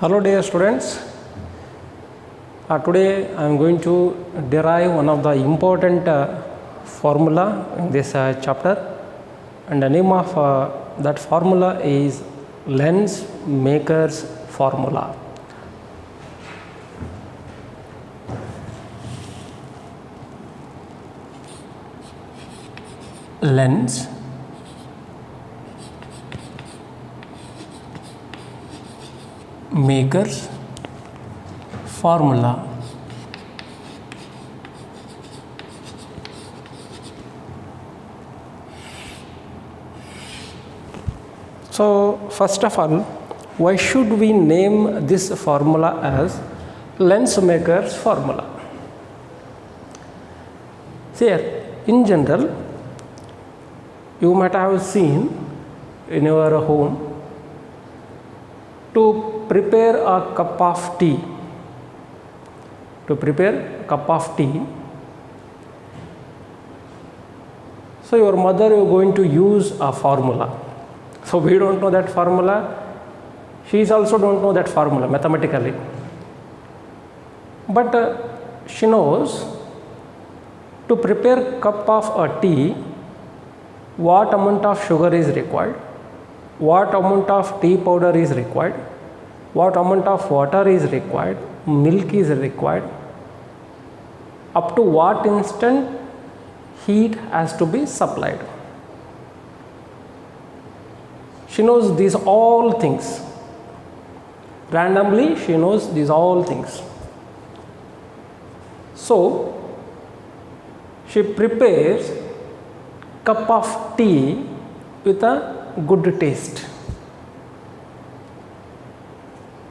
Hello dear students, today I am going to derive one of the important formula in this chapter, and the name of that formula is Lenz-Maker's formula. Lenz-Maker's formula. So first of all, why should we name this formula as Lenz-Maker's formula? Here, in general, you might have seen in your home to prepare a cup of tea. To prepare a cup of tea, so your mother is going to use a formula. So we don't know that formula. She also don't know that formula mathematically. But she knows to prepare cup of a tea, what amount of sugar is required, what amount of tea powder is required, what amount of water is required, milk is required, up to what instant heat has to be supplied. She knows these all things. Randomly, she knows these all things. So, she prepares cup of tea with a good taste.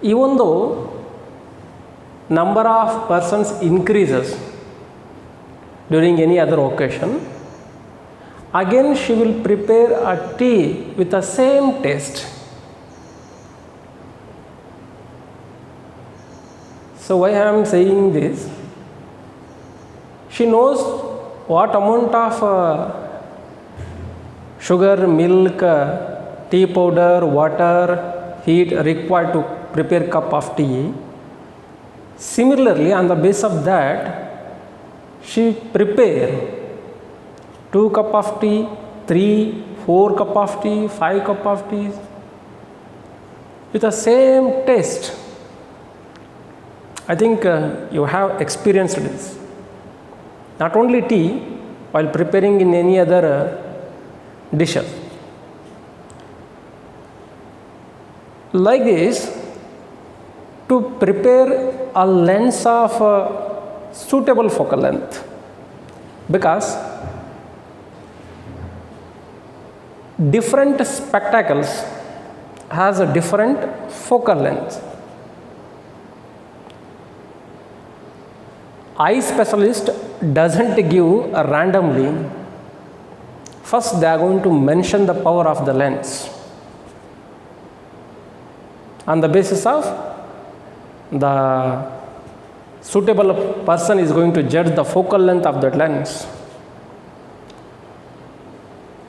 Even though number of persons increases during any other occasion, again she will prepare a tea with the same taste. So why I am saying this? She knows what amount of sugar, milk, tea powder, water, heat required to prepare cup of tea. Similarly, on the basis of that, she prepare 2 cup of tea, 3, 4 cup of tea, 5 cup of tea with the same taste. I think you have experienced this. Not only tea, while preparing in any other dishes. Like this, to prepare a lens of suitable focal length, because different spectacles has a different focal length. Eye specialist doesn't give randomly. First, they are going to mention the power of the lens. On the basis of the suitable person is going to judge the focal length of that lens.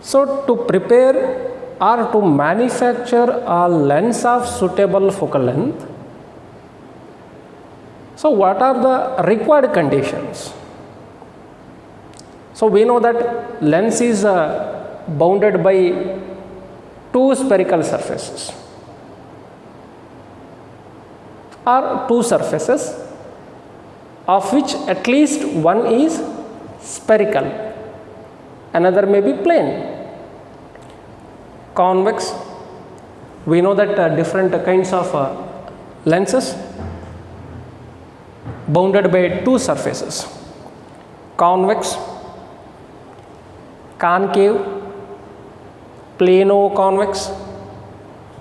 So, to prepare or to manufacture a lens of suitable focal length, so what are the required conditions? So we know that lens is bounded by 2 spherical surfaces or 2 surfaces, of which at least one is spherical, another may be plane. Convex, we know that different kinds of lenses bounded by 2 surfaces, convex, concave, plano-convex,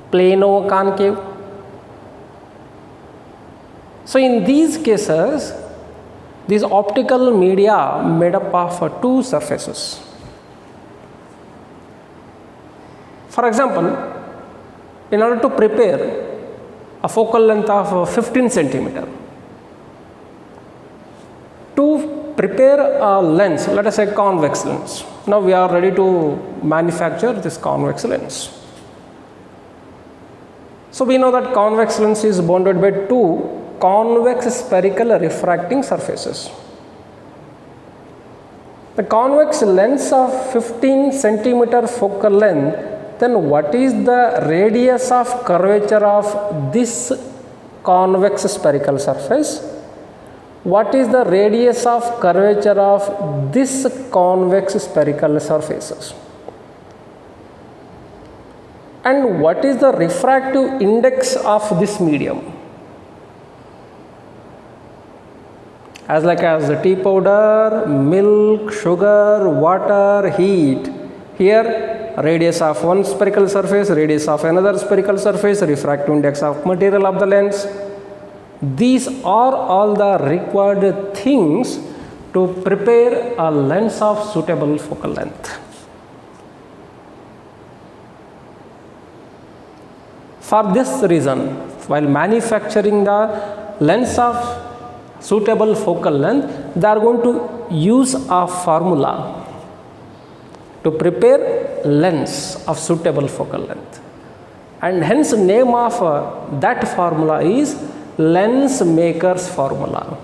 plano-concave. So in these cases, these optical media made up of 2 surfaces. For example, in order to prepare a focal length of 15 centimeter, to prepare a lens, let us say convex lens. Now we are ready to manufacture this convex lens. So we know that convex lens is bounded by two convex spherical refracting surfaces. The convex lens of 15 centimeter focal length, then what is the radius of curvature of this convex spherical surface? What is the radius of curvature of this convex spherical surfaces? And what is the refractive index of this medium? As tea powder, milk, sugar, water, heat. Here radius of one spherical surface, radius of another spherical surface, refractive index of material of the lens. These are all the required things to prepare a lens of suitable focal length. For this reason, while manufacturing the lens of suitable focal length, they are going to use a formula to prepare lens of suitable focal length, and hence name of that formula is lens maker's formula.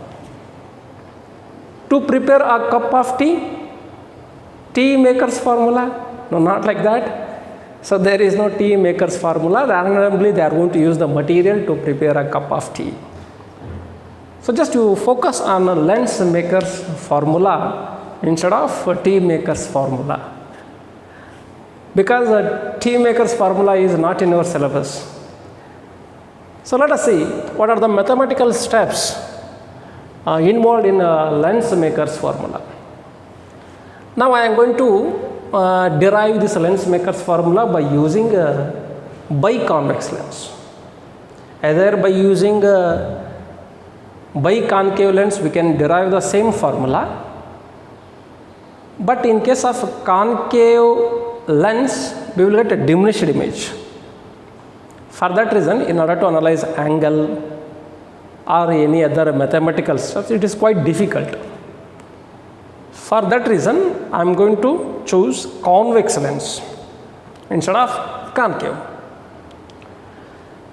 To prepare a cup of tea maker's formula? No, not like that. So there is no tea maker's formula. Randomly they are going to use the material to prepare a cup of tea. So just you focus on a lens maker's formula instead of tea maker's formula, because a tea maker's formula is not in our syllabus. So let us see what are the mathematical steps involved in a lens maker's formula. Now I am going to derive this lens maker's formula by using a biconvex lens. Either by using a biconcave lens we can derive the same formula, but in case of concave lens we will get a diminished image. For that reason, in order to analyze angle or any other mathematical stuff, it is quite difficult. For that reason, I am going to choose convex lens instead of concave.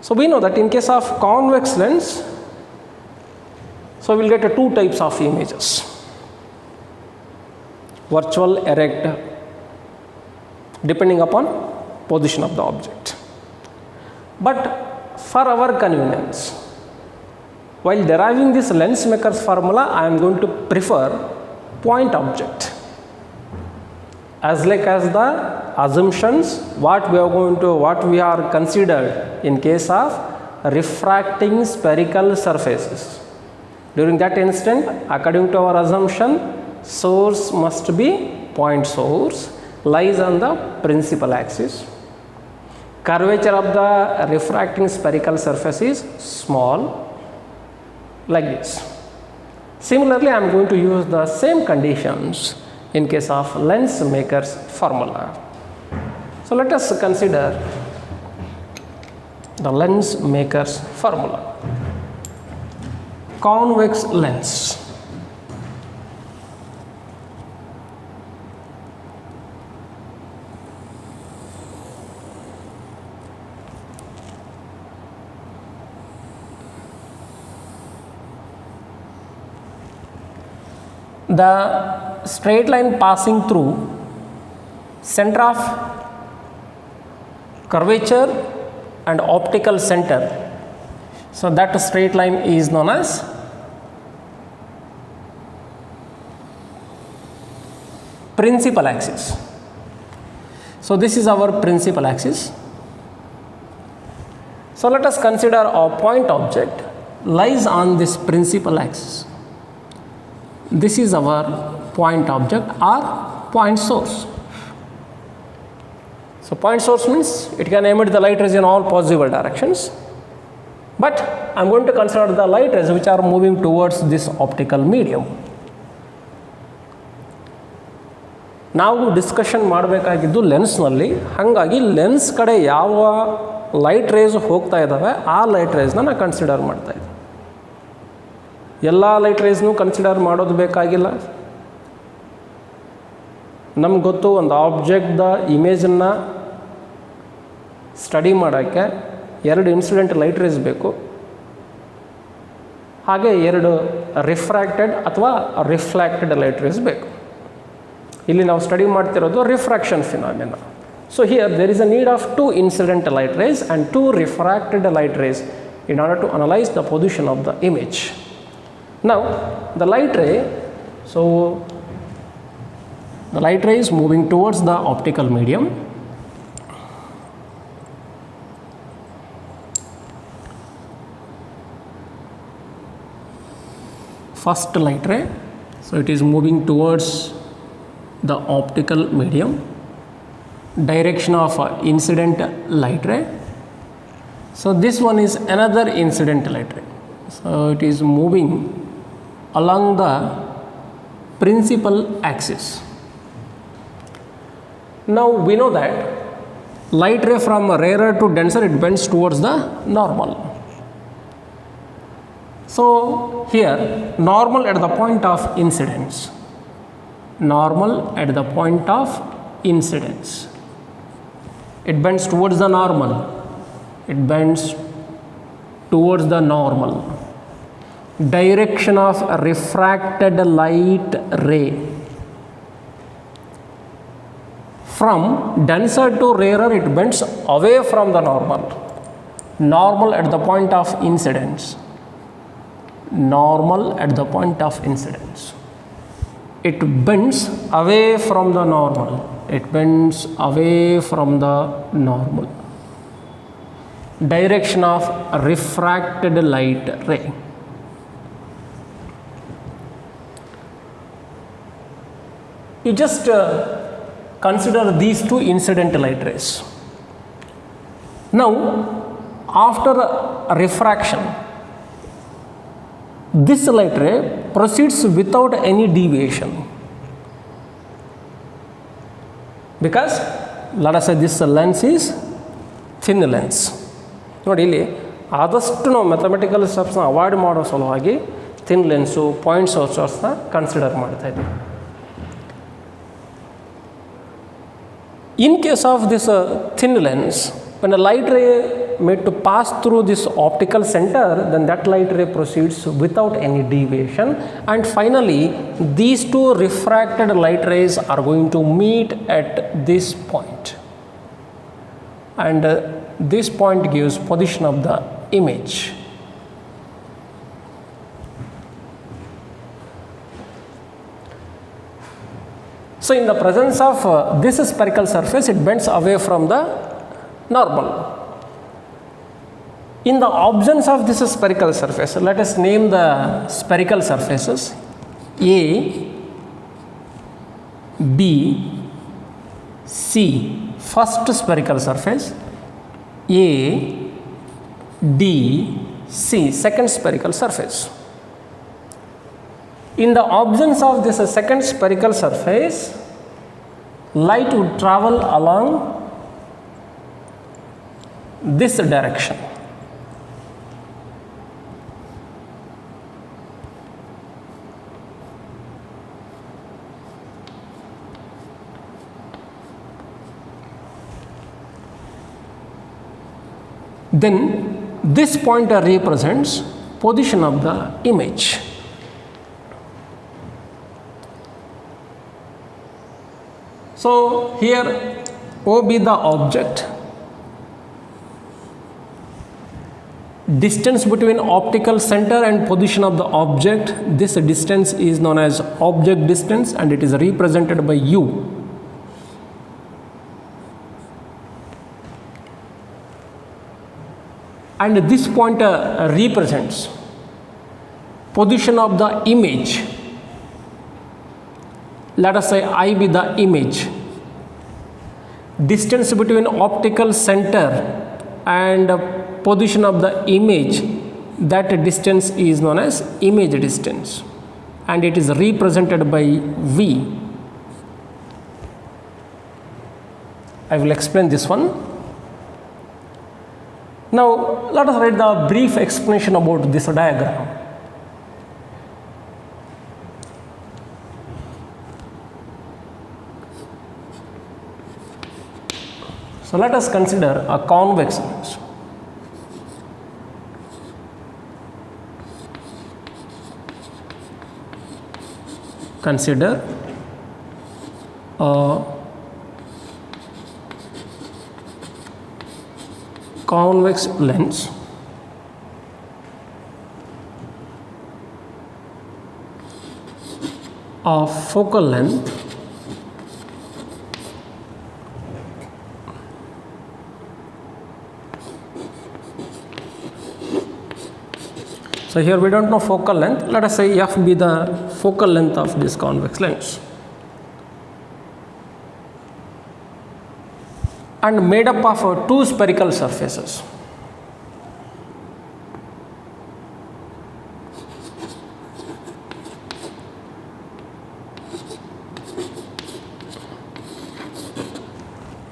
So we know that in case of convex lens, so we will get two types of images: virtual, erect, depending upon position of the object. But for our convenience, while deriving this lens maker's formula, I am going to prefer point object as the assumptions what we are considered in case of refracting spherical surfaces. During that instant, according to our assumption, source must be point source, lies on the principal axis. Curvature of the refracting spherical surface is small, like this. Similarly, I am going to use the same conditions in case of lens maker's formula. So let us consider the lens maker's formula. Convex lens. The straight line passing through center of curvature and optical center, so that straight line is known as principal axis. So this is our principal axis. So let us consider a point object lies on this principal axis. This is our point object or point source. So point source means it can emit the light rays in all possible directions, but I am going to consider the light rays which are moving towards this optical medium. ನಾವು discussion ಮಾಡಬೇಕಾಗಿದ್ದು ಲೆನ್ಸ್ನಲ್ಲಿ, ಹಾಗಾಗಿ lens ಕಡೆ ಯಾವ light rays ಹೋಗ್ತಾ ಇದ್ದಾವೆ ಆ light ರೇಸ್ನ ನಾನು consider ಮಾಡ್ತಾ ಇದ್ದೆ. ಎಲ್ಲ ಲೈಟ್ ರೇಸ್ನೂ ಕನ್ಸಿಡರ್ ಮಾಡೋದು ಬೇಕಾಗಿಲ್ಲ. ನಮ್ಗೆ ಗೊತ್ತು ಒಂದು ಆಬ್ಜೆಕ್ಟ್ದ ಇಮೇಜನ್ನು ಸ್ಟಡಿ ಮಾಡೋಕ್ಕೆ 2 ಇನ್ಸಿಡೆಂಟ್ ಲೈಟ್ ರೇಸ್ ಬೇಕು, ಹಾಗೆ 2 ರಿಫ್ರಾಕ್ಟೆಡ್ ಅಥವಾ ರಿಫ್ಲೆಕ್ಟೆಡ್ ಲೈಟ್ ರೇಸ್ ಬೇಕು. ಇಲ್ಲಿ ನಾವು ಸ್ಟಡಿ ಮಾಡ್ತಿರೋದು refraction phenomena. So here there is a need of 2 incident light rays and 2 refracted light rays in order to analyze the position of the image. Now the light ray, so the light ray is moving towards the optical medium. First light ray, so it is moving towards the optical medium. Direction of incident light ray. So this one is another incident light ray. So it is moving along the principal axis. Now we know that light ray from rarer to denser, it bends towards the normal. So here normal at the point of incidence. Normal at the point of incidence. It bends towards the normal. It bends towards the normal. Direction of refracted light ray. From denser to rarer, it bends away from the normal. Normal at the point of incidence. Normal at the point of incidence. It bends away from the normal. It bends away from the normal. Direction of refracted light ray. You just consider these 2 incident light rays. Now after refraction, this light ray proceeds without any deviation, because let us say this lens is thin lens. ನೋಡಿ, ಇಲ್ಲಿ ಆದಷ್ಟು ನಾವು mathematical ಸ್ಟೆಪ್ಸ್ನ avoid ಮಾಡೋ ಸಲುವಾಗಿ thin lens, point ಸೋರ್ಸಸ್ನ consider ಮಾಡ್ತಾ ಇದ್ದೀವಿ. In case of this thin lens, when a light ray made to pass through this optical center, then that light ray proceeds without any deviation, and finally these 2 refracted light rays are going to meet at this point, and this point gives position of the image. So in the presence of this spherical surface, it bends away from the normal. In the absence of this spherical surface, let us name the spherical surfaces A, B, C. First spherical surface A, D, C. Second spherical surface. In the absence of this second spherical surface, light would travel along this direction. Then this pointer represents position of the image. So here O be the object, distance between optical center and position of the object, this distance is known as object distance, and it is represented by U. And this pointer represents position of the image. Let us say I be the image. Distance between optical center and position of the image, that distance is known as image distance, and it is represented by V. I will explain this one. Now let us write the brief explanation about this diagram. So let us consider a convex lens. consider a convex lens of focal length so here we don't know focal length. Let us say f be the focal length of this convex lens and made up of two spherical surfaces.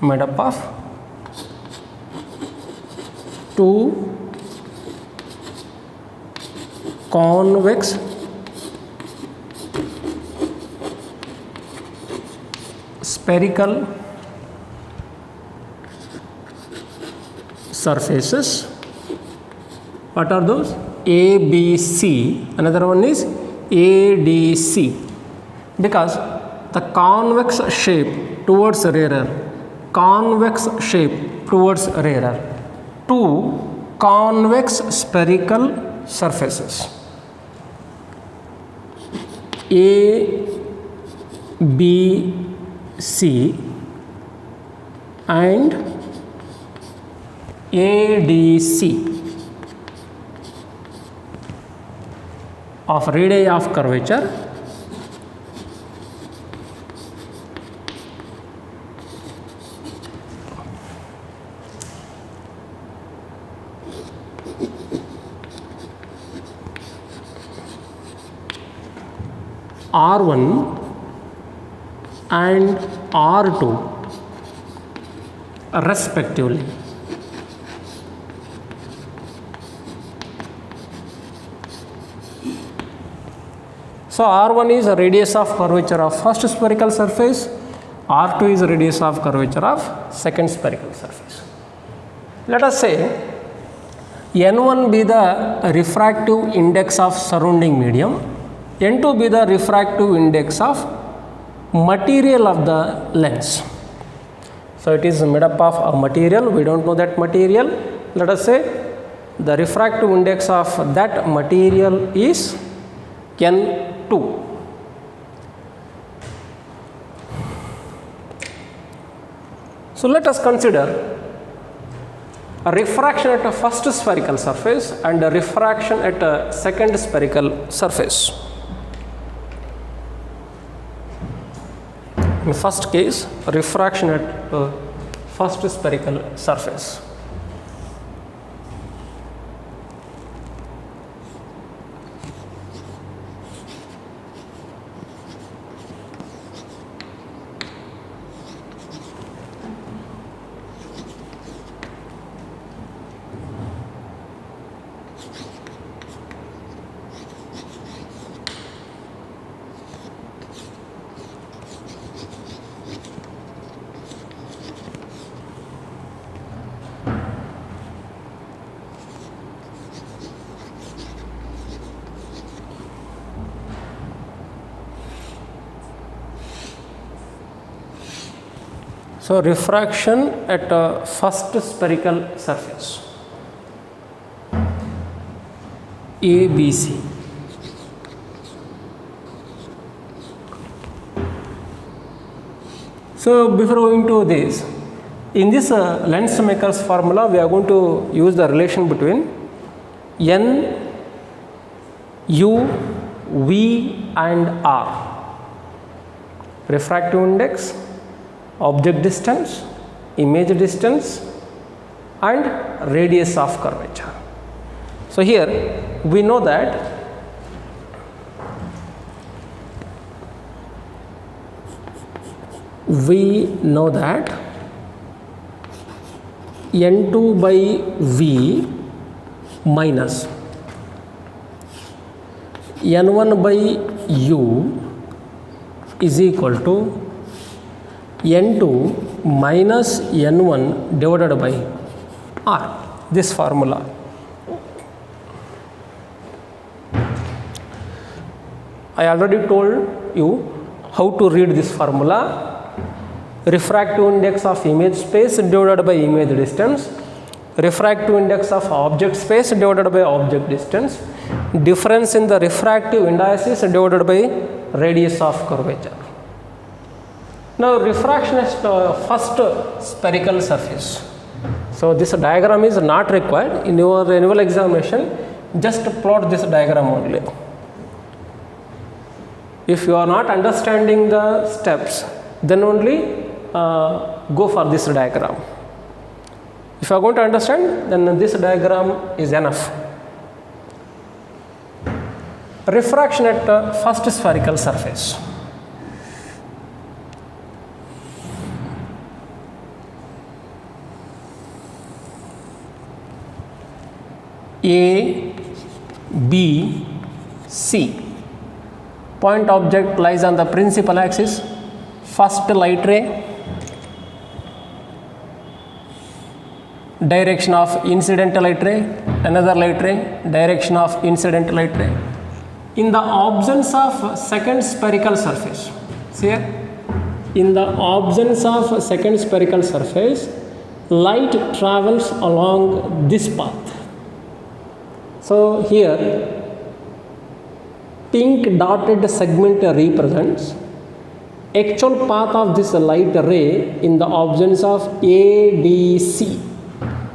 Made up of two convex spherical surfaces. What are those? ABC. Another one is ADC, because the convex shape towards rarer, convex shape towards rarer, two convex spherical surfaces ABC and ADC of radii of curvature R1 and R2 respectively. So R1 is a radius of curvature of first spherical surface, R2 is a radius of curvature of second spherical surface. Let us say N1 be the refractive index of surrounding medium, N2 be the refractive index of material of the lens. So it is made up of a material, we don't know that material. Let us say the refractive index of that material is N2. So let us consider a refraction at a first spherical surface and a refraction at a second spherical surface. In first case, refraction at a first spherical surface. So refraction at a first spherical surface ABC. So before going to this, in this lens maker's formula, we are going to use the relation between N, U, V and R. Refractive index, object distance, image distance and radius of curvature. So here we know that N2 by V minus N1 by U is equal to N2 minus N1 divided by R, this formula. I already told you how to read this formula. Refractive index of image space divided by image distance, refractive index of object space divided by object distance, difference in the refractive indices divided by radius of curvature. Now refraction is first spherical surface. So this diagram is not required in your annual examination. Just plot this diagram only. If you are not understanding the steps, then only go for this diagram. If you are going to understand, then this diagram is enough. Refraction at first spherical surface. A, B, C. Point object lies on the principal axis. First light ray, direction of incident light ray, another light ray, direction of incident light ray. In the absence of second spherical surface, see here, in the absence of second spherical surface, light travels along this path. So here pink dotted segment represents actual path of this light ray in the absence of ADC.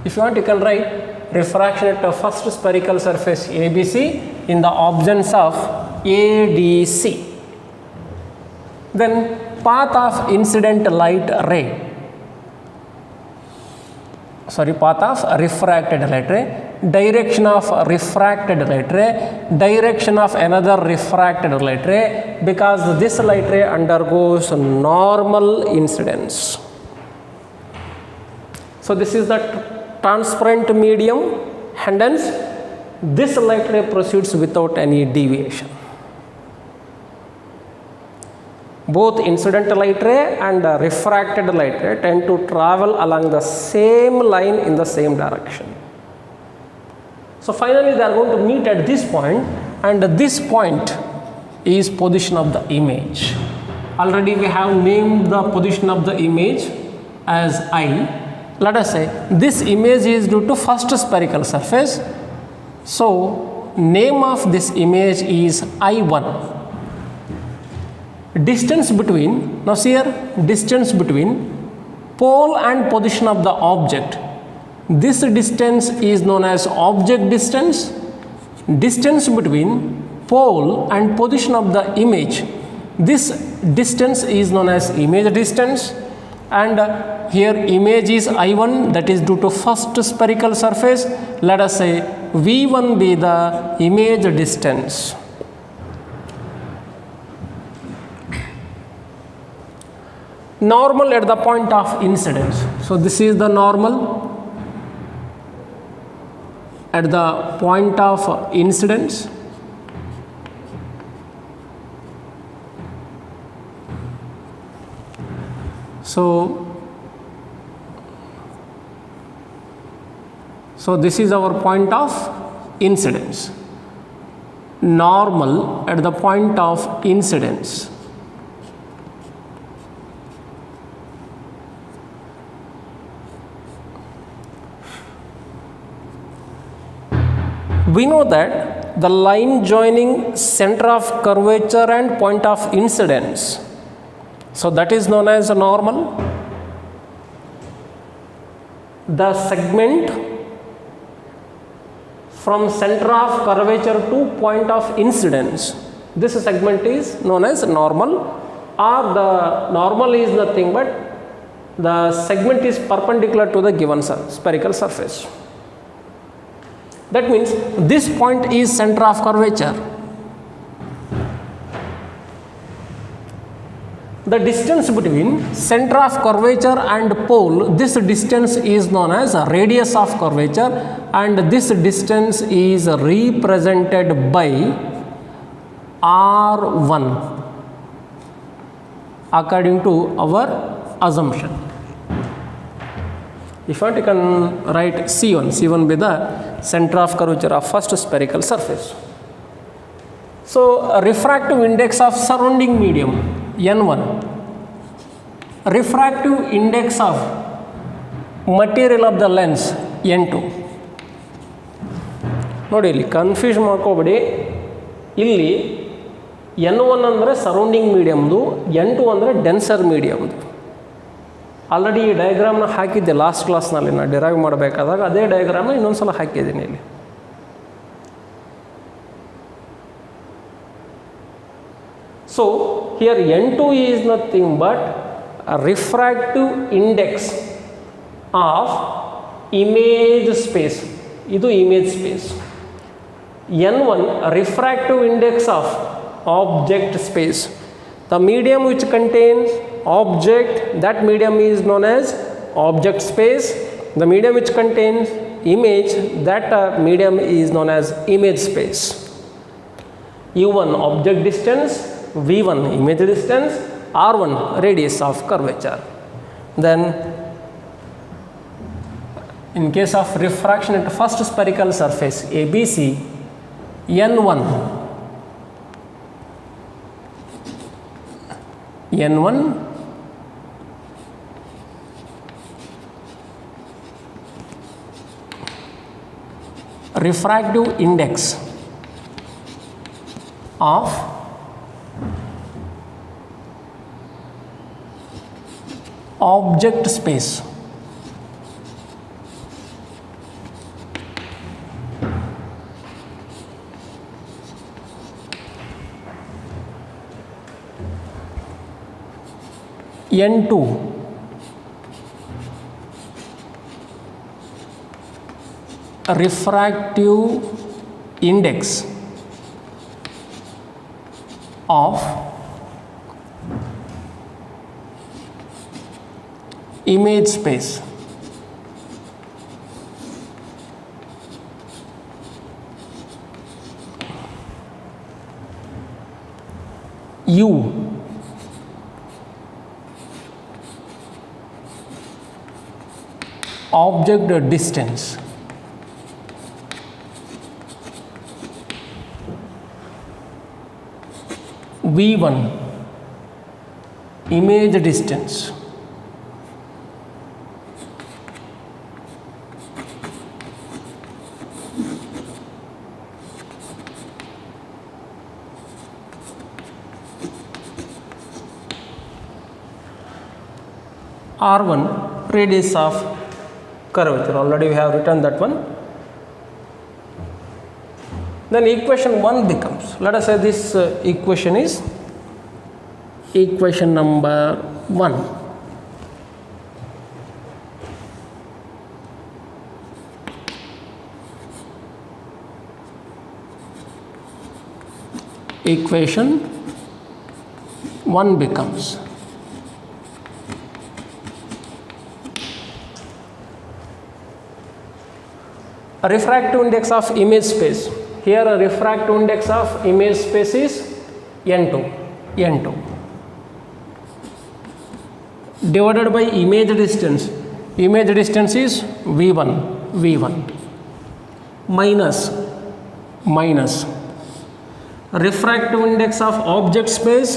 If you want, you can write refraction at the first spherical surface ABC in the absence of ADC. Then path of incident light ray, path of refracted light ray, direction of refracted light ray, direction of another refracted light ray, because this light ray undergoes normal incidence. So this is the transparent medium, and hence this light ray proceeds without any deviation. Both incident light ray and refracted light ray tend to travel along the same line in the same direction. So finally they are going to meet at this point, and this point is position of the image. Already we have named the position of the image as I. Let us say this image is due to first spherical surface. So name of this image is I1. Distance between, now see here, distance between pole and position of the object. This distance is known as object distance. Distance between pole and position of the image, this distance is known as image distance. And here image is I1, that is due to first spherical surface. Let us say V1 be the image distance. Normal at the point of incidence. So this is the normal at the point of incidence. So this is our point of incidence. Normal at the point of incidence. We know that the line joining center of curvature and point of incidence, so that is known as a normal. The segment from center of curvature to point of incidence, this segment is known as normal, or the normal is nothing but the segment is perpendicular to the given spherical surface. That means this point is center of curvature. The distance between center of curvature and pole, this distance is known as radius of curvature, and this distance is represented by R1 according to our assumption. If you want, you can write C1. C1 be the center of curvature of first spherical surface. So refractive index of surrounding medium n1, refractive index of material of the lens n2. ನೋಡಿ ಇಲ್ಲಿ confuse ಮಾಡ್ಕೋಬೇಡಿ. ಇಲ್ಲಿ n1 ಅಂದರೆ surrounding ಮೀಡಿಯಮ್ದು, n2 ಅಂದರೆ denser ಮೀಡಿಯಮ್ದು. Already ಈ ಡಯಾಗ್ರಾಮ್ನ ಹಾಕಿದ್ದೆ last ಕ್ಲಾಸ್ನಲ್ಲಿ ನಾನು ಡಿರೈವ್ ಮಾಡಬೇಕಾದಾಗ, ಅದೇ ಡಯಾಗ್ರಾಮ್ನ ಇನ್ನೊಂದು ಸಲ ಹಾಕಿದ್ದೀನಿ ಇಲ್ಲಿ. So here n2 is nothing but refractive index of image space. ಇದು image space. n1 refractive index of object space. The medium which contains object, that medium is known as object space. The medium which contains image, that medium is known as image space. u1 object distance, v1 image distance, r1 radius of curvature. Then in case of refraction at first spherical surface ABC, n1 refractive index of object space. n2 refractive index of image space. U object distance. V1 image distance. R1 radius of curvature. Already we have written that one. Then equation 1 becomes, let us say this equation is equation number 1. Equation 1 becomes a refractive index of image space. Here a refractive index of image space is n2 divided by image distance. Image distance is v1 minus refractive index of object space,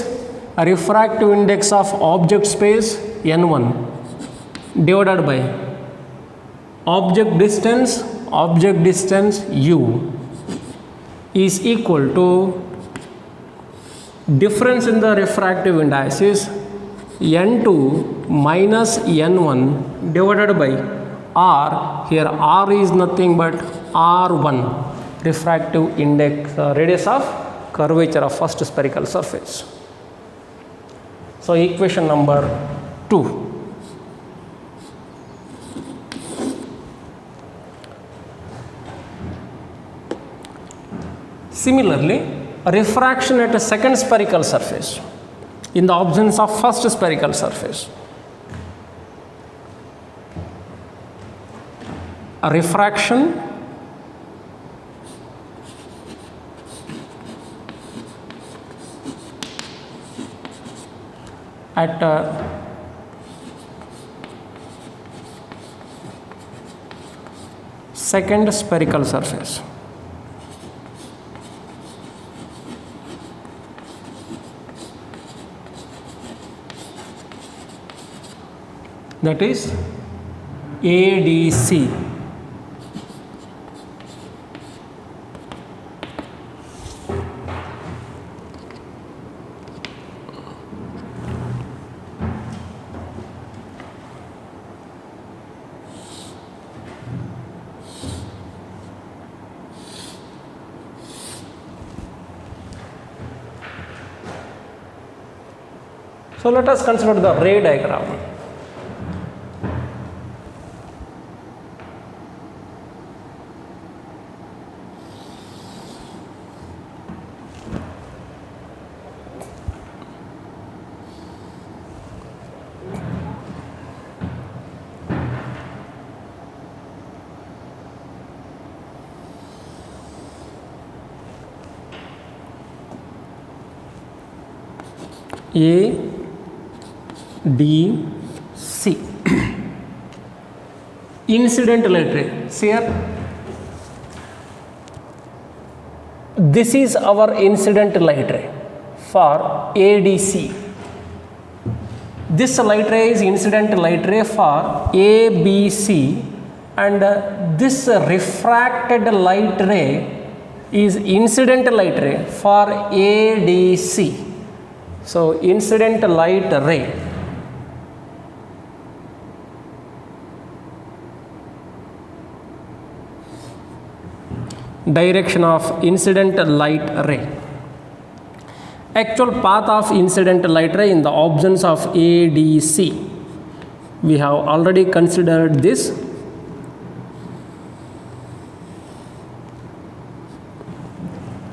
refractive index of object space n1 divided by object distance u is equal to difference in the refractive indices n2 minus n1 divided by r. Here r is nothing but r1 refractive index, radius of curvature of first spherical surface. So equation number 2. Similarly, refraction at a second spherical surface in the absence of first spherical surface. A refraction at a second spherical surface. that is ADC. So let us consider the ray diagram. ADC incident light ray. See here, this is our incident light ray for ADC. This light ray is incident light ray for ABC, and this refracted light ray is incident light ray for ADC. So incident light ray direction of incident light ray, actual path of incident light ray in the absence of ADC. We have already considered this.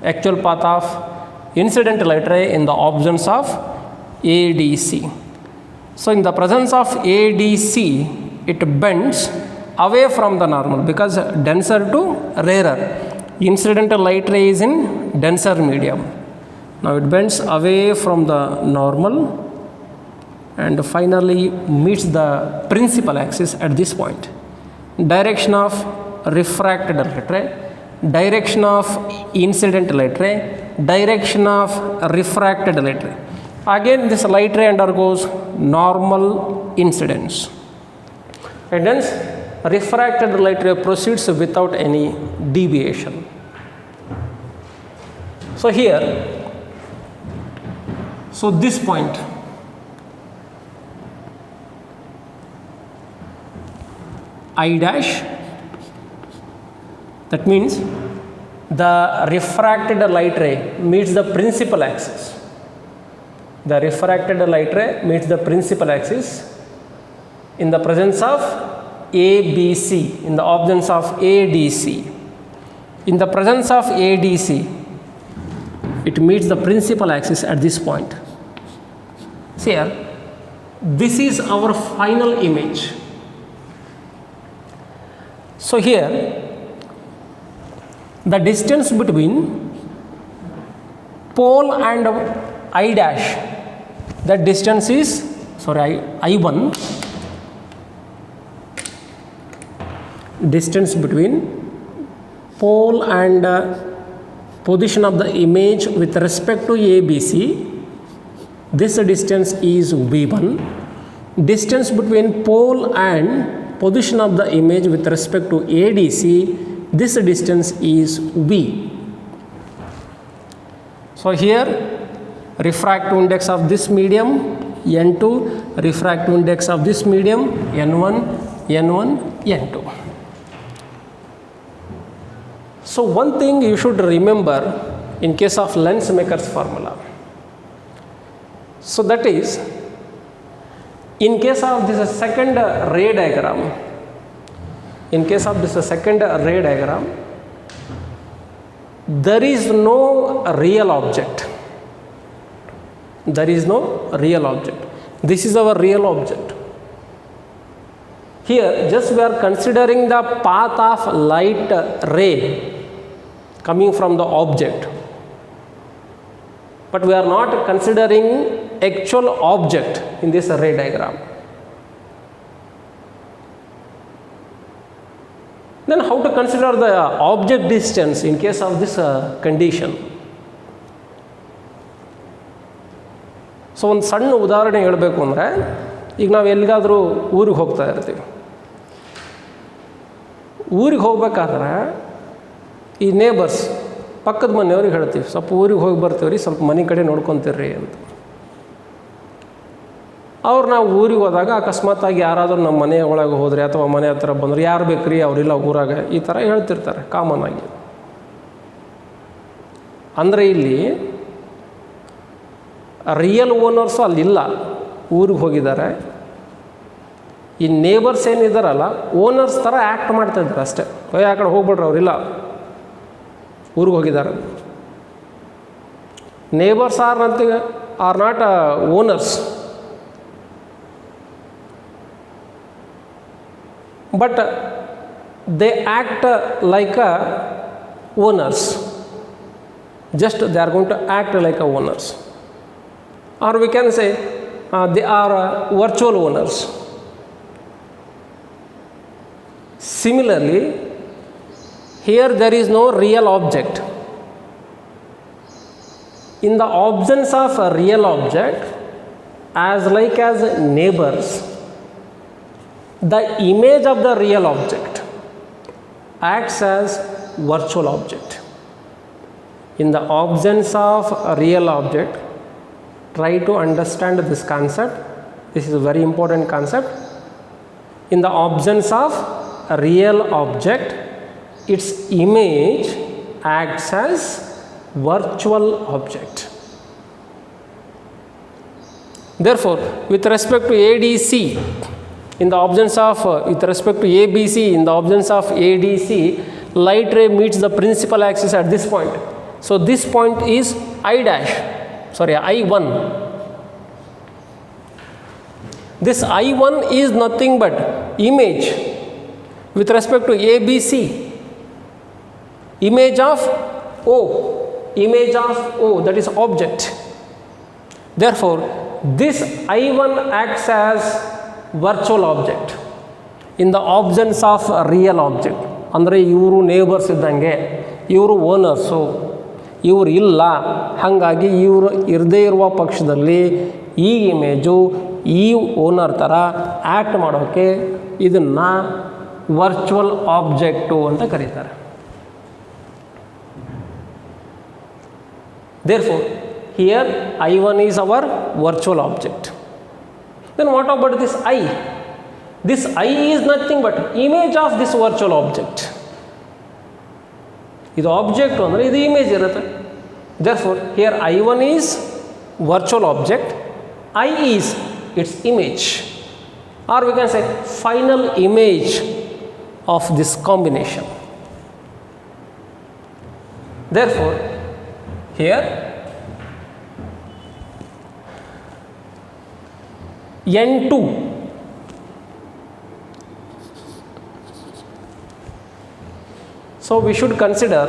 Actual path of incident light ray in the absence of ADC. So in the presence of ADC, it bends away from the normal because denser to rarer. Incident light ray is in denser medium. Now it bends away from the normal and finally meets the principal axis at this point. Direction of refracted light ray, direction of incident light ray, direction of refracted light ray. Again this light ray undergoes normal incidence, and hence refracted light ray proceeds without any deviation. So here, so this point, I dash, that means the refracted light ray meets the principal axis. The refracted light ray meets the principal axis in the presence of ABC, in the absence of ADC. In the presence of ADC, it meets the principal axis at this point. See here, this is our final image. So here, the distance between pole and I dash, that distance is, sorry, I1. Distance between pole and position of the image with respect to ABC, this distance is V1. Distance between pole and position of the image with respect to ADC, this distance is V. So here refractive index of this medium N2, refractive index of this medium N1, N1, N2. So one thing you should remember in case of Lensmaker's formula. So that is, in case of this second ray diagram, there is no real object. There is no real object. This is our real object. Here just we are considering the path of light ray coming from the object, but we are not considering actual object in this ray diagram. Then how to consider the object distance in case of this condition? So ಒಂದು ಸಣ್ಣ ಉದಾಹರಣೆ ಹೇಳಬೇಕು ಅಂದರೆ, ಈಗ ನಾವು ಎಲ್ಲಿಗಾದರೂ ಊರಿಗೆ ಹೋಗ್ತಾ ಇರ್ತೀವಿ. ಊರಿಗೆ ಹೋಗ್ಬೇಕಾದ್ರೆ ಈ ನೇಬರ್ಸ್ ಪಕ್ಕದ ಮನೆಯವ್ರಿಗೆ ಹೇಳ್ತೀವಿ, ಸ್ವಲ್ಪ ಊರಿಗೆ ಹೋಗಿ ಬರ್ತೀವಿ ರೀ, ಸ್ವಲ್ಪ ಮನೆ ಕಡೆ ನೋಡ್ಕೊತೀರ್ರಿ ಅಂತ. ಅವ್ರು ನಾವು ಊರಿಗೆ ಹೋದಾಗ ಅಕಸ್ಮಾತಾಗಿ ಯಾರಾದರೂ ನಮ್ಮ ಮನೆ ಒಳಗೆ ಹೋದರೆ ಅಥವಾ ಮನೆ ಹತ್ರ ಬಂದರೆ ಯಾರು ಬೇಕ್ರಿ ಅವರಿಲ್ಲ ಊರಾಗ, ಈ ಥರ ಹೇಳ್ತಿರ್ತಾರೆ ಕಾಮನ್ ಆಗಿ. ಅಂದರೆ ಇಲ್ಲಿ ರಿಯಲ್ ಓನರ್ಸು ಅಲ್ಲಿಲ್ಲ, ಊರಿಗೆ ಹೋಗಿದ್ದಾರೆ. ಈ ನೇಬರ್ಸ್ ಏನಿದ್ದಾರಲ್ಲ ಓನರ್ಸ್ ಥರ ಆ್ಯಕ್ಟ್ ಮಾಡ್ತಾಯಿದ್ದಾರೆ ಅಷ್ಟೇ. ಆ ಕಡೆ ಹೋಗ್ಬಿಡ್ರಿ ಅವರಿಲ್ಲ ಊರಿಗೆ ಹೋಗಿದ್ದಾರೆ. Neighbours are not owners, but they act like a owners. just they are going to act like a owners, or we can say they are virtual owners. Similarly, here there is no real object. In the absence of a real object, as like as neighbors, the image of the real object acts as virtual object. In the absence of a real object, try to understand this concept. This is a very important concept. In the absence of a real object, its image acts as virtual object. Therefore, with respect to ADC, in the absence of, with respect to ABC, in the absence of ADC, light ray meets the principal axis at this point. So this point is I1. This I1 is nothing but image with respect to ABC, image of O, that is object. Therefore, this I1 acts as virtual object in the absence of a real object. ಅಂದರೆ ಇವರು neighbours ಇದ್ದಂಗೆ, ಇವರು owners, ಇವರು ಇಲ್ಲ. ಹಾಗಾಗಿ ಇವರು ಇರದೇ ಇರುವ ಪಕ್ಷದಲ್ಲಿ ಈ ಇಮೇಜು ಈ ಓನರ್ ಥರ ಆ್ಯಕ್ಟ್ ಮಾಡೋಕ್ಕೆ ಇದನ್ನು ವರ್ಚುವಲ್ ಆಬ್ಜೆಕ್ಟು ಅಂತ ಕರೀತಾರೆ. Therefore, here I1 is our virtual object. Then what about this I? This I is nothing but image of this virtual object. ಇದು ಆಬ್ಜೆಕ್ಟ್ ಅಂದರೆ ಇದು ಇಮೇಜ್ ಇರುತ್ತೆ. Therefore, here I1 is virtual object, I is its image, or we can say final image of this combination. Therefore, here N2, so we should consider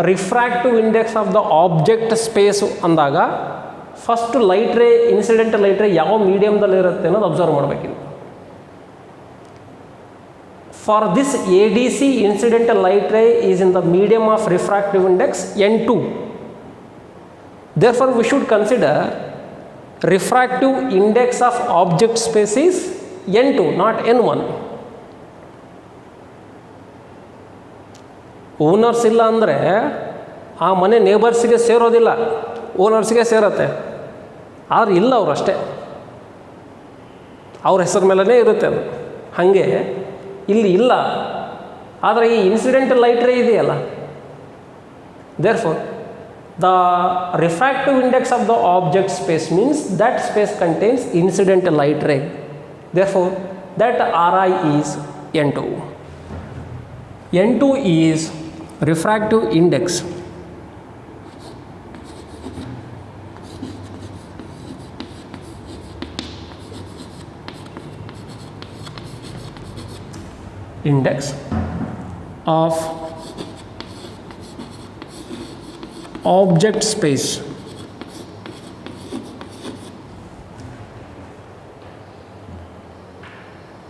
refractive index of the object space ಅಂದಾಗ first light ray, incident light ray ಯಾವ ಮೀಡಿಯಮ್ದಲ್ಲಿ ಇರುತ್ತೆ ಅನ್ನೋದು observe ಮಾಡಬೇಕಿಲ್ಲ. For this ADC incidental light ray is in the medium of refractive index N2. Therefore, we should consider refractive index of object space is N2, not N1. Owners ಇಲ್ಲ ಅಂದರೆ ಆ ಮನೆ ನೇಬರ್ಸಿಗೆ ಸೇರೋದಿಲ್ಲ, ಓನರ್ಸ್ಗೆ ಸೇರುತ್ತೆ. ಆದ್ರೆ ಇಲ್ಲ, ಅವರು ಅಷ್ಟೇ, ಅವ್ರ ಹೆಸರು ಮೇಲೇ ಇರುತ್ತೆ ಅದು. ಹಾಗೆ ಇಲ್ಲಿ ಇಲ್ಲ, ಆದರೆ ಈ ಇನ್ಸಿಡೆಂಟಲ್ ಲೈಟ್ ರೇ ಇದೆಯಲ್ಲ. Therefore, the refractive index of the object space means that space contains incidental light ray. Therefore, that Ri is N2. N2 is refractive index of object space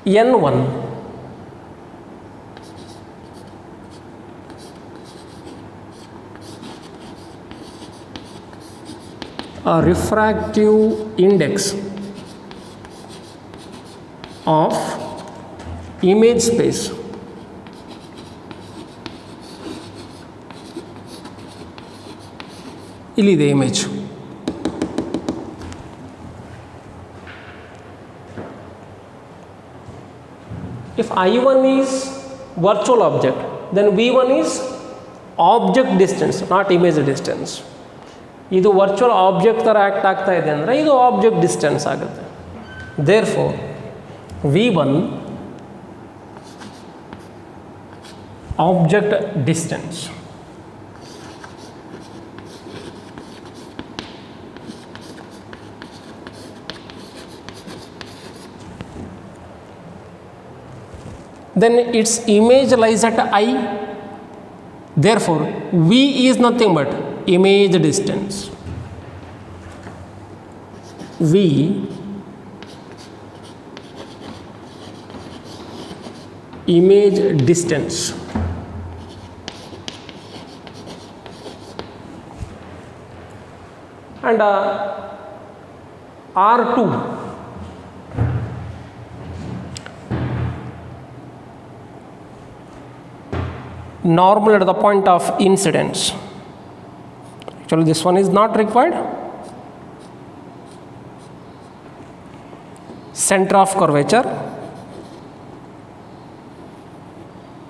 N1. A refractive index of image space. ಇಲ್ಲಿದೆ image. If I1 is virtual object, then V1 is object distance, not image distance. ಇದು virtual object ಥರ act ಆಗ್ತಾ ಇದೆ ಅಂದರೆ ಇದು object distance ಆಗುತ್ತೆ. Therefore V1 object distance. Then its image lies at I. Therefore, V is nothing but image distance. V image distance. And R2 normal at the point of incidence. Actually this one is not required. Center of curvature,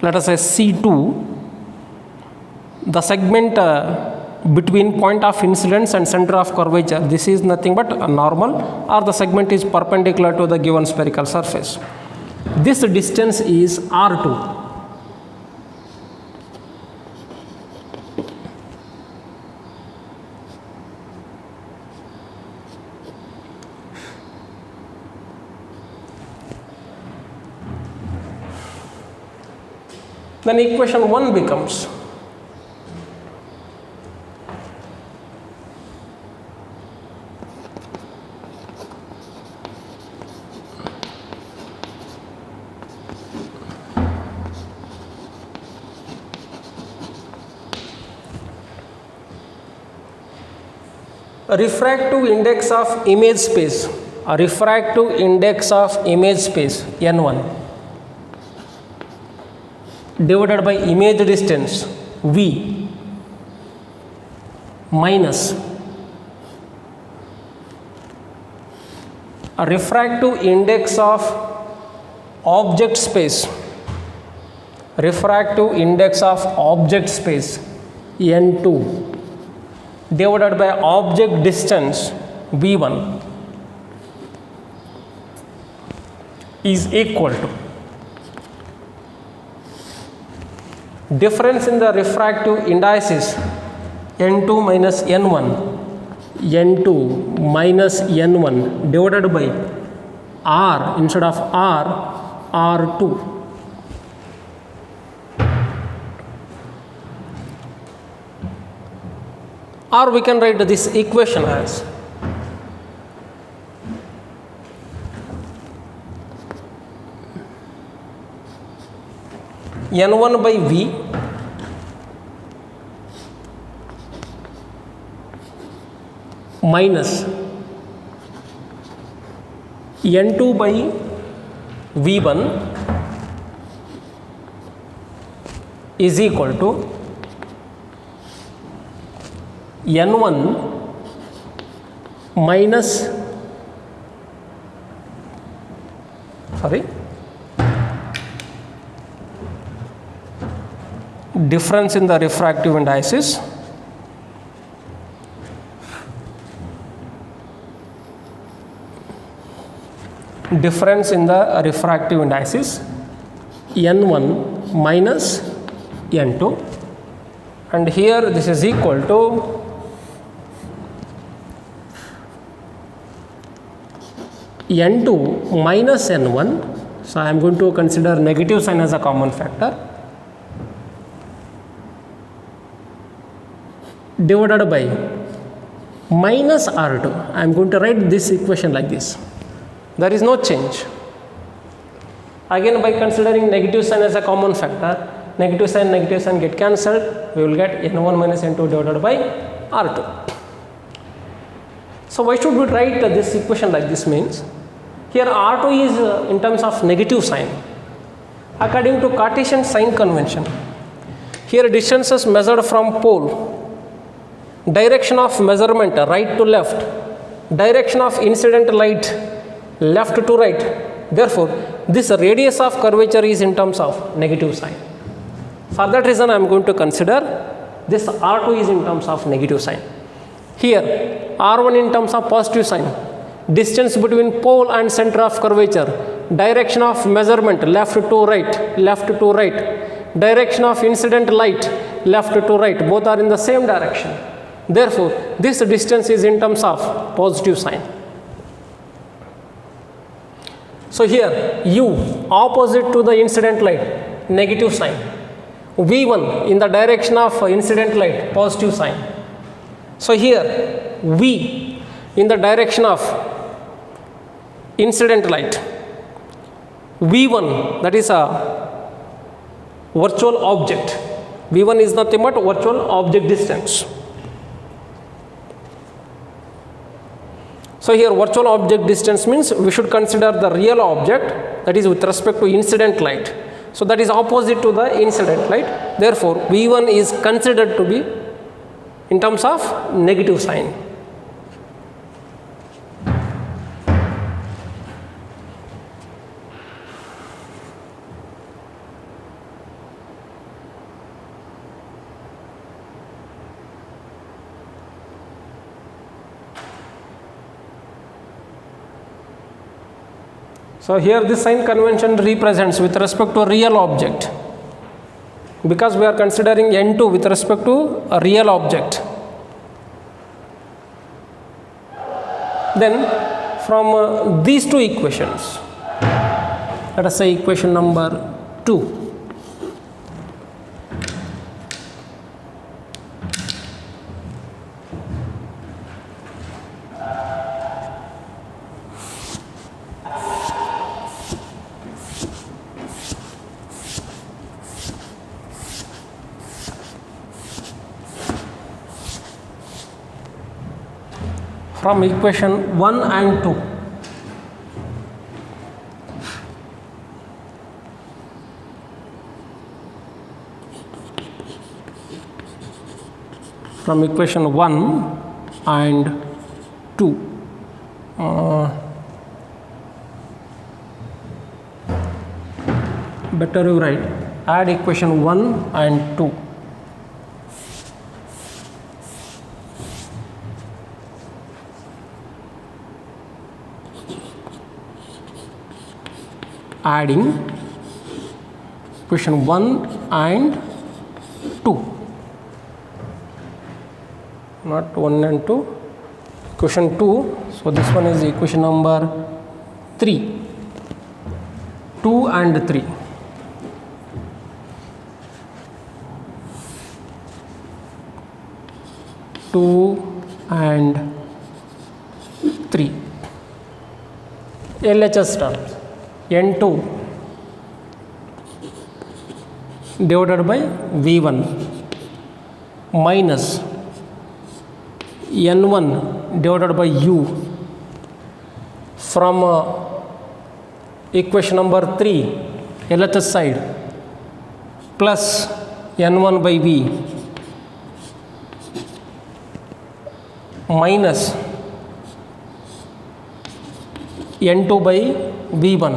let us say C2, the segment between point of incidence and center of curvature, this is nothing but a normal, or the segment is perpendicular to the given spherical surface. This distance is R2. Then equation 1 becomes a refractive index of image space, a refractive index of image space n1 divided by image distance V minus a refractive index of object space, refractive index of object space n2 divided by object distance V1 is equal to difference in the refractive indices n2 minus n1, n2 minus n1 divided by r, instead of r, r2. Or we can write this equation as n1 by v minus n2 by v1 is equal to n1 minus difference in the refractive indices n1 minus n2, and here this is equal to n2 minus n1. So I am going to consider negative sign as a common factor, divided by minus r2. I am going to write this equation like this. There is no change. Again, by considering negative sign as a common factor, negative sign get cancelled. We will get n1 minus n2 divided by r2. So why should we write this equation like this? Means Here R2 is in terms of negative sign. According to Cartesian sign convention, here distances measured from pole, direction of measurement right to left, direction of incident light left to right. Therefore, this radius of curvature is in terms of negative sign. For that reason, I am going to consider this R2 is in terms of negative sign. Here, R1 in terms of positive sign. Distance between pole and center of curvature, direction of measurement left to right, left to right, direction of incident light left to right, both are in the same direction. Therefore, this distance is in terms of positive sign. So here U opposite to the incident light, negative sign. V1 in the direction of incident light, positive sign. So here V in the direction of incident light, V1 that is a virtual object. V1 is nothing but virtual object distance. So here virtual object distance means we should consider the real object, that is with respect to incident light. So that is opposite to the incident light. Therefore, V1 is considered to be in terms of negative sign. So here this sign convention represents with respect to a real object, because we are considering N2 with respect to a real object. Then from these two equations, let us say equation number 2. From equation 1 and 2. From equation 1 and 2. Better you write, add equation 1 and 2. Adding equation 1 and 2, not 1 and 2, equation 2. So this one is equation number 3, 2 and 3. Two and 3. LHS terms. N2 divided by V1 minus N1 divided by U from equation number 3 LHS side plus N1 by V minus N2 by V1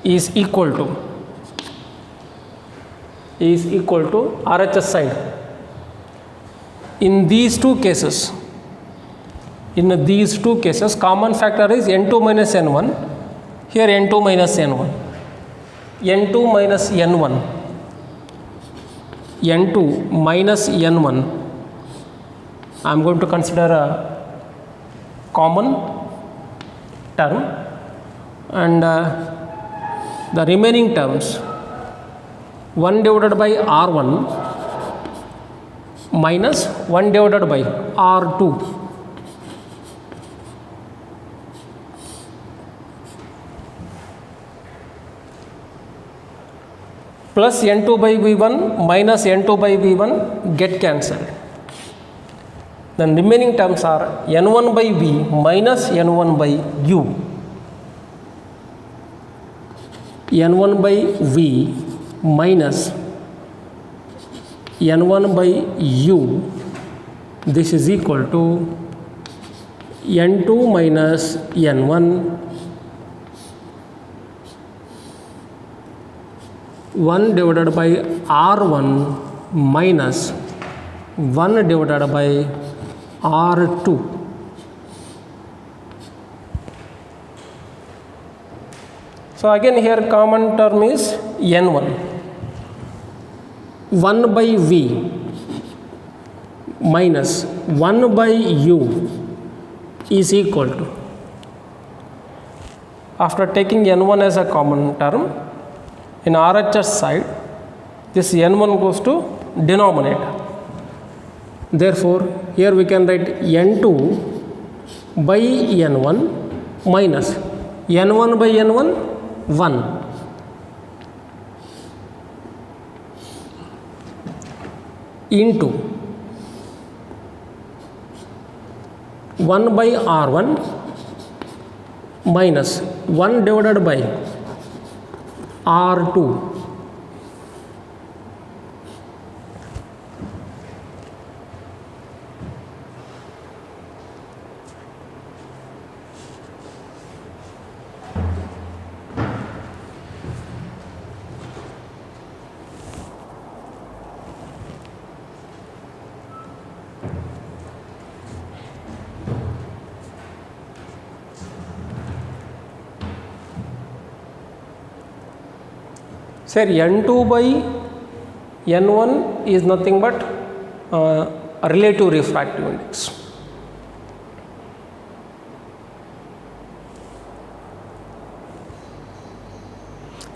is equal to RHS side. In these two cases, common factor is N2 minus N1. Here N2 minus N1. N2 minus N1. N2 minus N1. I am going to consider a common term, and the remaining terms 1 divided by R1 minus 1 divided by R2 plus N2 by V1 minus N2 by V1 get cancelled. then remaining terms are n1 by v minus n1 by u. n1 by v minus n1 by u, this is equal to n2 minus n1 1 divided by r1 minus 1 divided by r2. So again here common term is n1. 1 by v minus 1 by u is equal to, after taking n1 as a common term, in RHS side this n1 goes to denominator. Therefore here we can write n2 by n1 minus n1 by n1 1 into 1 by r1 minus 1 divided by r2. Sir, n2 by n1 is nothing but relative refractive index.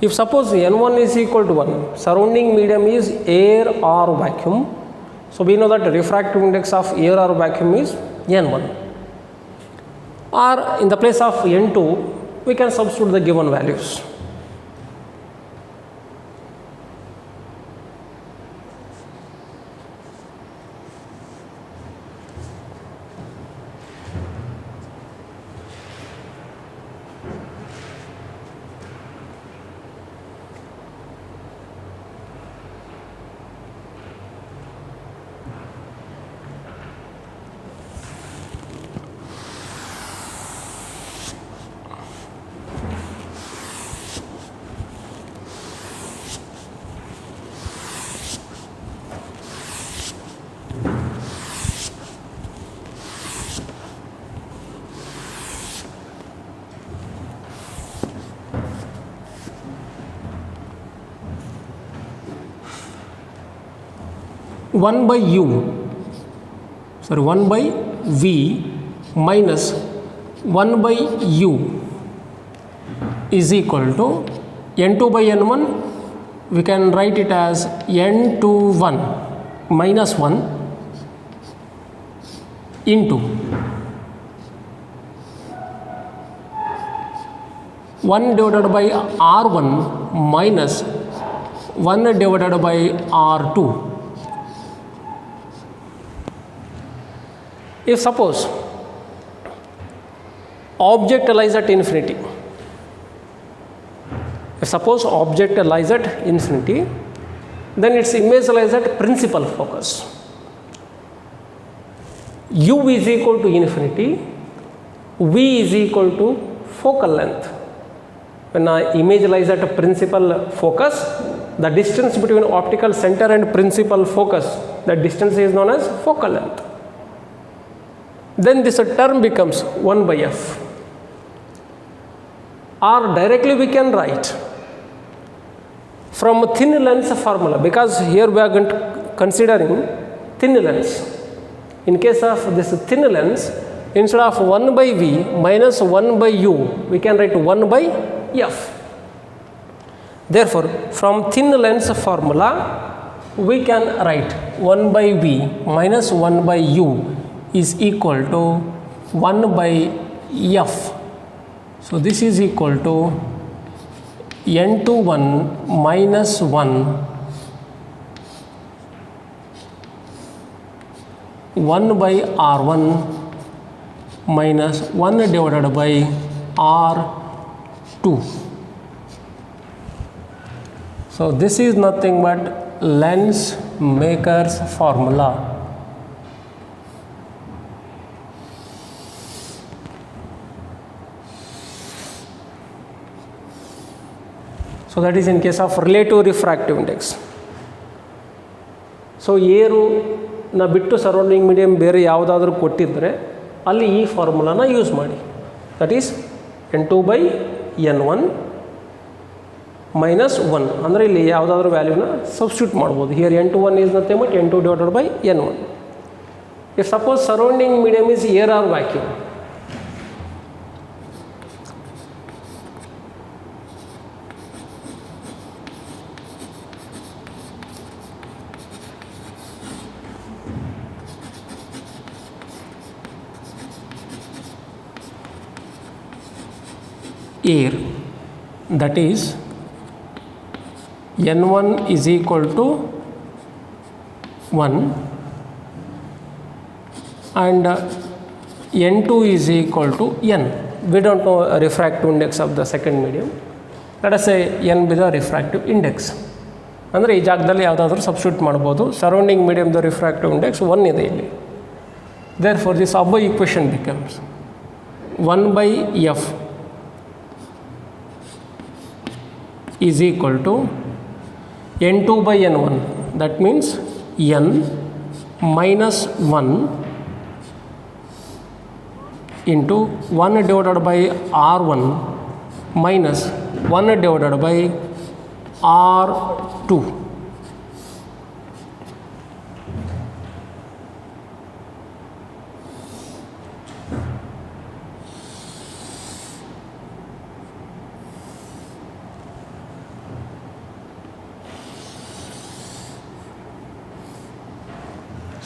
If suppose n1 is equal to 1, surrounding medium is air or vacuum, so we know that the refractive index of air or vacuum is n1, or in the place of n2 we can substitute the given values. One by v minus 1 by u is equal to n2 by n1, we can write it as n21 minus 1 into 1 divided by r1 minus 1 divided by r2. If suppose object lies at infinity, then its image lies at principal focus. U is equal to infinity, V is equal to focal length. When an image lies at a principal focus, the distance between optical center and principal focus, that distance is known as focal length. Then this term becomes 1 by f, or directly we can write from thin lens formula, because here we are considering thin lens. In case of this thin lens, instead of 1 by v minus 1 by u, we can write 1 by f. Therefore from thin lens formula we can write 1 by v minus 1 by u is equal to 1 by f. So this is equal to n21 minus 1 1 by R1 minus 1 divided by R2. So this is nothing but lens maker's formula. So that is in case of relative refractive index. So ಏರು ನ ಬಿಟ್ಟು surrounding medium ಬೇರೆ ಯಾವುದಾದ್ರೂ ಕೊಟ್ಟಿದ್ದರೆ ಅಲ್ಲಿ ಈ ಫಾರ್ಮುಲಾನ use ಮಾಡಿ. ದಟ್ ಈಸ್ N2/N1 ಮೈನಸ್ 1 ಅಂದರೆ ಇಲ್ಲಿ ಯಾವುದಾದ್ರೂ ವ್ಯಾಲ್ಯೂನ ಸಬ್ಸ್ಟಿಟ್ಯೂಟ್ ಮಾಡ್ಬೋದು. Here N21 is nothing but N2 divided by N1. If suppose surrounding medium is air or vacuum, air, that is N1 is equal to 1 and N2 is equal to N. We don't know a refractive index of the second medium. Let us say N be the refractive index. ಅಂದರೆ ಈ ಜಾಗದಲ್ಲಿ ಯಾವುದಾದ್ರೂ substitute ಮಾಡ್ಬೋದು. Surrounding ಮೀಡಿಯಮ್ದು refractive index 1 ಇದೆ ಇಲ್ಲಿ. There for this above equation becomes 1/F is equal to N2/N1. That means N minus 1 into 1 divided by R1 minus 1 divided by R2.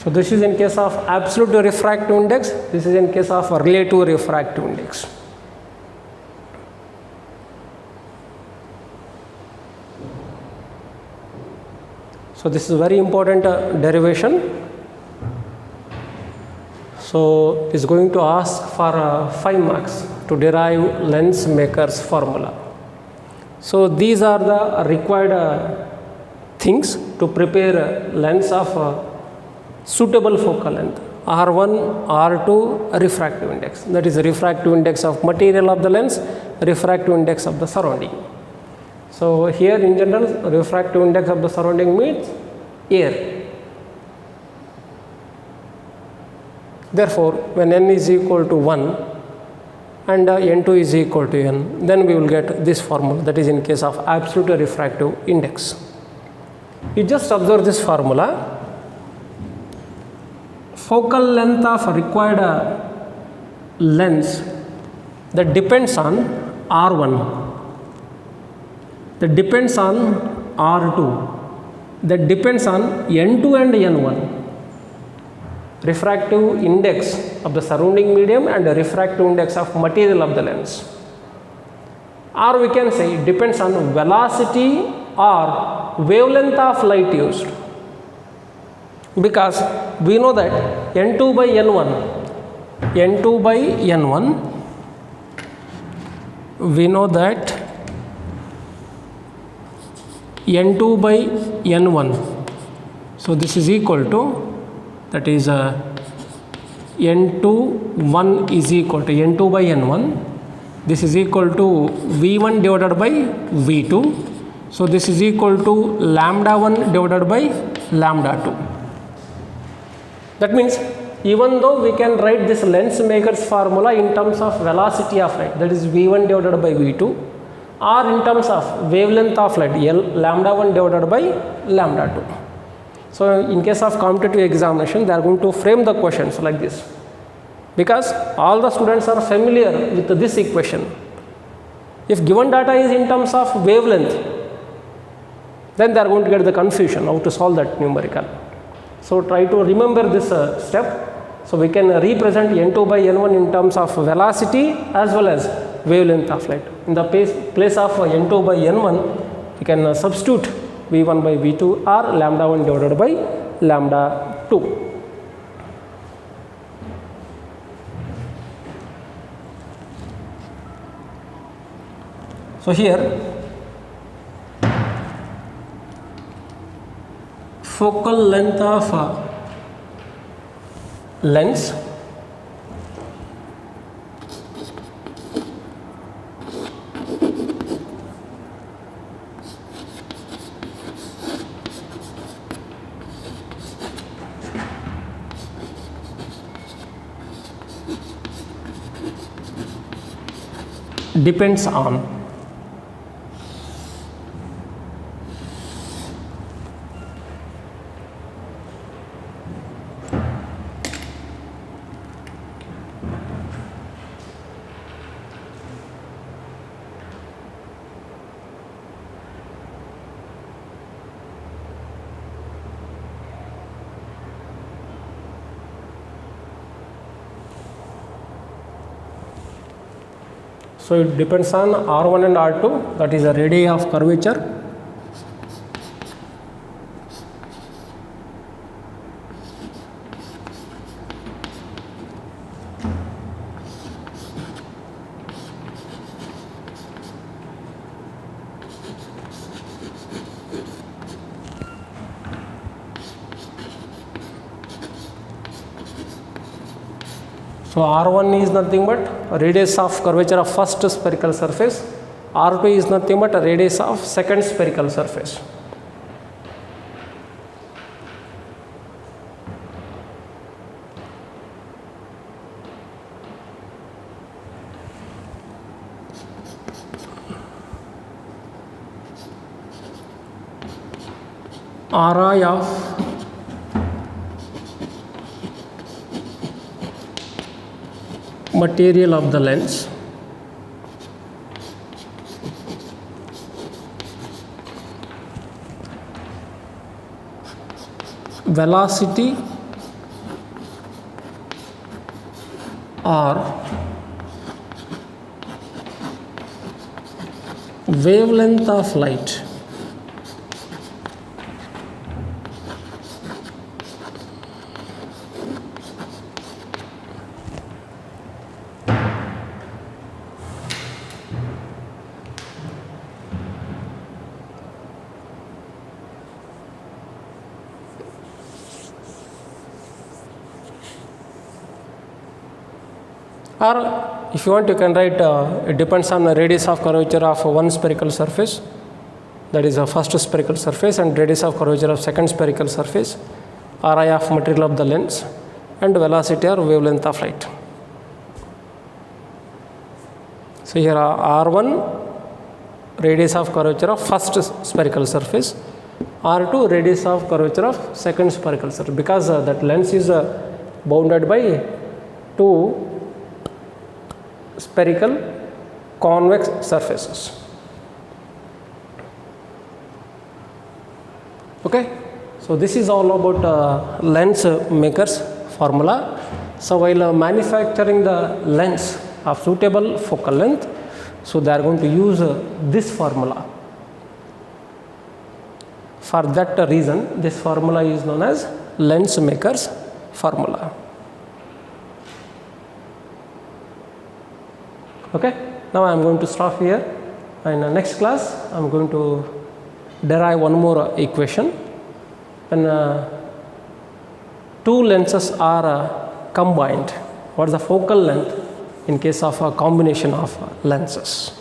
So this is in case of absolute refractive index, this is in case of relative refractive index. So this is very important derivation. So it's going to ask for 5 marks to derive lens maker's formula. So these are the required things to prepare lens of suitable focal length. R1, R2, refractive index. That is the refractive index of material of the lens, refractive index of the surrounding. So here in general, refractive index of the surrounding means air. Therefore, when n is equal to 1 and N2 is equal to N, then we will get this formula. That is in case of absolute refractive index. You just observe this formula. Focal length of required lens that depends on R1, that depends on R2, that depends on N2 and N1. Refractive index of the surrounding medium and the refractive index of material of the lens. Or we can say it depends on velocity or wavelength of light used. Because we know that N2/N1, we know that N2/N1, so this is equal to, that is N21 is equal to N2/N1, this is equal to V1 divided by V2, so this is equal to lambda 1 divided by lambda 2. That means even though we can write this lens maker's formula in terms of velocity of light, that is V1 divided by V2, or in terms of wavelength of light, lambda 1 divided by lambda 2. So in case of competitive examination, they are going to frame the questions like this, because all the students are familiar with this equation. If given data is in terms of wavelength, then they are going to get the confusion how to solve that numerical. So try to remember this step. So we can represent N2/N1 in terms of velocity as well as wavelength of light. In the place of N2/N1, we can substitute V1/V2 or lambda 1 divided by lambda 2. So here focal length of lens depends on so it depends on R1 and R2, that is the radii of curvature. So R1 is nothing but radius of curvature of first spherical surface, R2 is nothing but a radius of second spherical surface. Ri of material of the lens velocity or wavelength of light or if you want you can write it depends on the radius of curvature of one spherical surface, that is a first spherical surface, and radius of curvature of second spherical surface, Ri of material of the lens, and velocity or wavelength of light. So here R1 radius of curvature of first spherical surface, R2 radius of curvature of second spherical surface, because that lens is bounded by two spherical convex surfaces. Okay, so this is all about lens maker's formula. So while manufacturing the lens of suitable focal length, so they are going to use this formula. For that reason, this formula is known as lens maker's formula. Okay, now I am going to stop here. In the next class, I am going to derive one more equation. When two lenses are combined, what is the focal length in case of a combination of lenses?